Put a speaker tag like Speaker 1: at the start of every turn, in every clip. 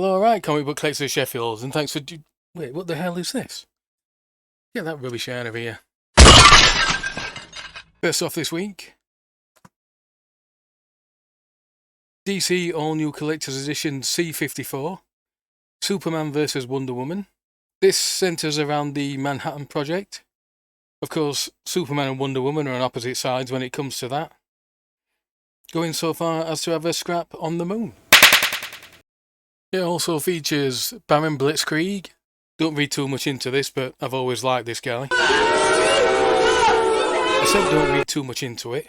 Speaker 1: Well, alright, comic book collectors of Sheffield, and thanks for... Wait, what the hell is this? Get that rubbish out of here. First off this week, DC All-New Collector's Edition C54, Superman vs. Wonder Woman. This centres around the Manhattan Project. Of course, Superman and Wonder Woman are on opposite sides when it comes to that. Going so far as to have a scrap on the moon. It also features Baron Blitzkrieg. Don't read too much into this, but I've always liked this guy. I said don't read too much into it.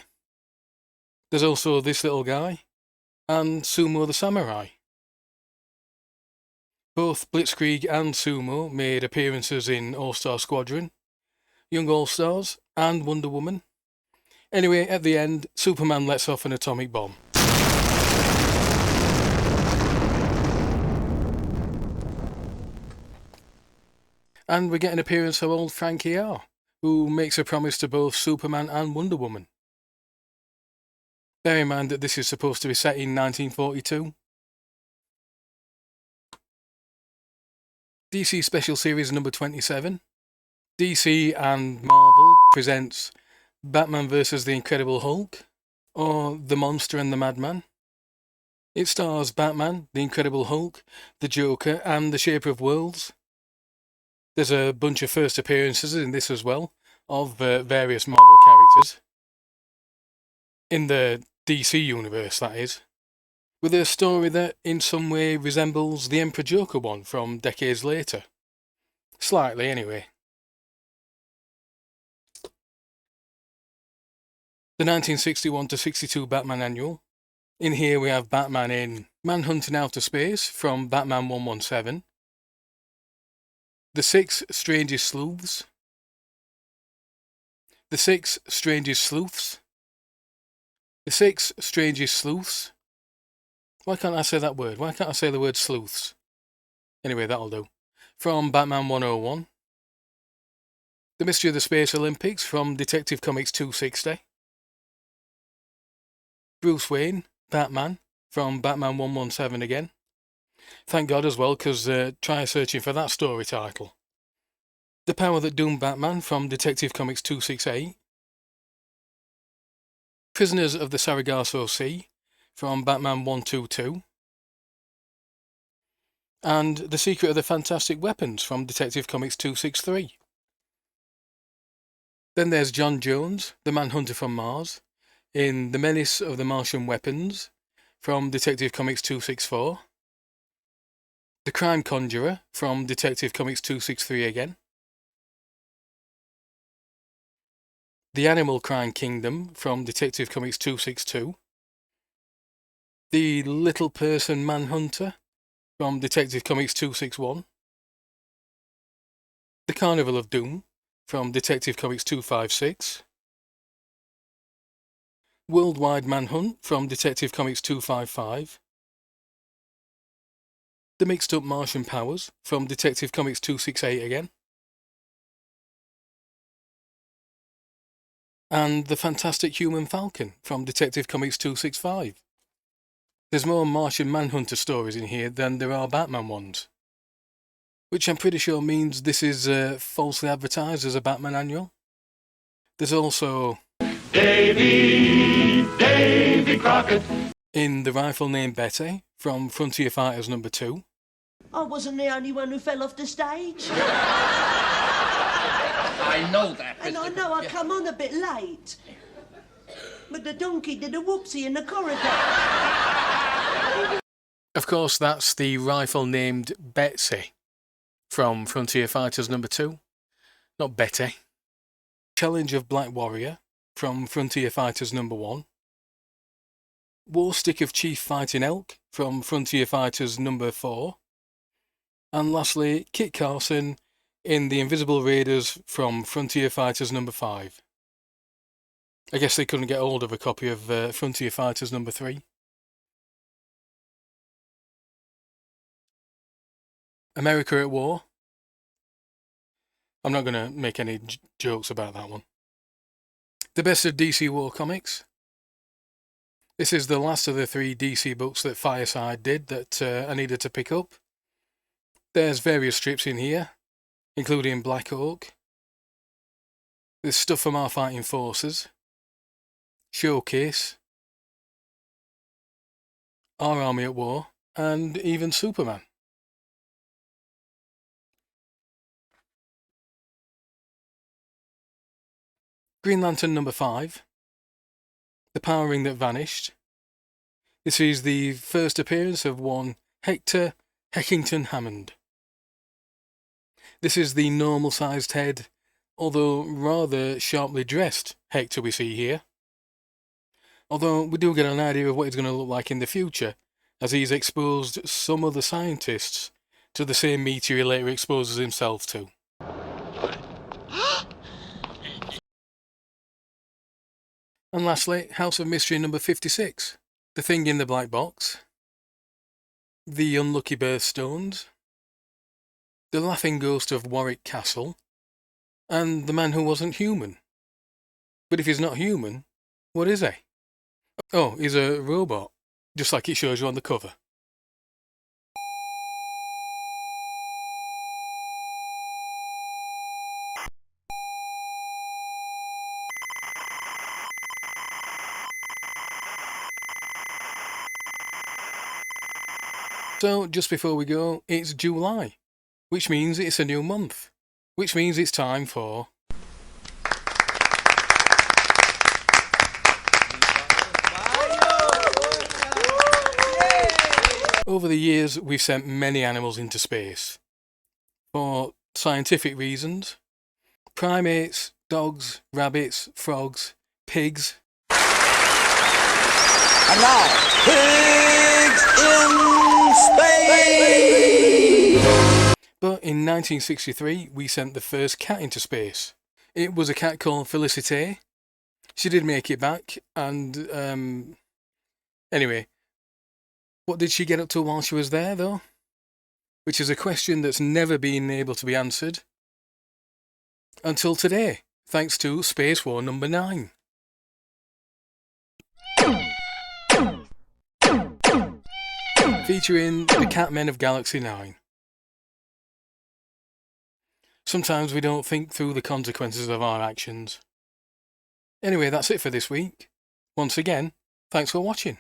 Speaker 1: There's also this little guy, and Sumo the Samurai. Both Blitzkrieg and Sumo made appearances in All-Star Squadron, Young All-Stars, and Wonder Woman. Anyway, at the end, Superman lets off an atomic bomb. And we get an appearance of old Frankie R, who makes a promise to both Superman and Wonder Woman. Bear in mind that this is supposed to be set in 1942. DC Special Series number 27. DC and Marvel presents Batman vs. the Incredible Hulk, or The Monster and the Madman. It stars Batman, the Incredible Hulk, the Joker, and the Shaper of Worlds. There's a bunch of first appearances in this as well, of various Marvel characters. In the DC universe, that is. With a story that in some way resembles the Emperor Joker one from decades later. Slightly, anyway. The 1961-62 Batman Annual. In here we have Batman in Manhunt in Outer Space from Batman 117. The Six Strangest Sleuths. The Six Strangest Sleuths. The Six Strangest Sleuths. Why can't I say that word? Why can't I say the word sleuths? Anyway, that'll do. From Batman 101. The Mystery of the Space Olympics from Detective Comics 260. Bruce Wayne, Batman, from Batman 117 again. Thank God as well, because try searching for that story title. The Power That Doomed Batman from Detective Comics 268. Prisoners of the Sargasso Sea from Batman 122. And The Secret of the Fantastic Weapons from Detective Comics 263. Then there's John Jones, the Manhunter from Mars, in The Menace of the Martian Weapons from Detective Comics 264. The Crime Conjurer from Detective Comics 263 again. The Animal Crime Kingdom from Detective Comics 262. The Little Person Manhunter from Detective Comics 261. The Carnival of Doom from Detective Comics 256. Worldwide Manhunt from Detective Comics 255. The Mixed Up Martian Powers from Detective Comics 268 again. And The Fantastic Human Falcon from Detective Comics 265. There's more Martian Manhunter stories in here than there are Batman ones. Which I'm pretty sure means this is falsely advertised as a Batman annual. There's also Davy Crockett in The Rifle Named Betty from Frontier Fighters number 2.
Speaker 2: I wasn't the only one who fell off the stage.
Speaker 3: I know that.
Speaker 2: And I know I come on a bit late. But the donkey did a whoopsie in the corridor.
Speaker 1: Of course, that's the Rifle Named Betsy from Frontier Fighters number 2. Not Betty. Challenge of Black Warrior from Frontier Fighters number 1. War Stick of Chief Fighting Elk from Frontier Fighters number 4. And lastly, Kit Carson in The Invisible Raiders from Frontier Fighters number 5. I guess they couldn't get hold of a copy of Frontier Fighters number 3. America at War. I'm not going to make any jokes about that one. The Best of DC War Comics. This is the last of the 3 DC books that Fireside did that I needed to pick up. There's various strips in here, including Black Oak. There's stuff from our fighting forces, Showcase, Our Army at War, and even Superman. Green Lantern number 5, The Power Ring That Vanished. This is the first appearance of one Hector Hammond. This is the normal-sized head, although rather sharply dressed Hector we see here. Although we do get an idea of what he's going to look like in the future, as he's exposed some other scientists to the same meteor he later exposes himself to. And lastly, House of Mystery number 56, The Thing in the Black Box, The Unlucky Birthstones, The Laughing Ghost of Warwick Castle, and The Man Who Wasn't Human. But if he's not human, what is he? Oh, he's a robot, just like it shows you on the cover. So, just before we go, it's July, which means it's a new month, which means it's time for... Over the years, we've sent many animals into space. For scientific reasons. Primates, dogs, rabbits, frogs, pigs.
Speaker 3: And now, pigs in space!
Speaker 1: But in 1963, we sent the first cat into space. It was a cat called Felicite. She did make it back, and, anyway, what did she get up to while she was there, though? Which is a question that's never been able to be answered. Until today, thanks to Space War number 9. Featuring the Catmen of Galaxy 9. Sometimes we don't think through the consequences of our actions. Anyway, that's it for this week. Once again, thanks for watching.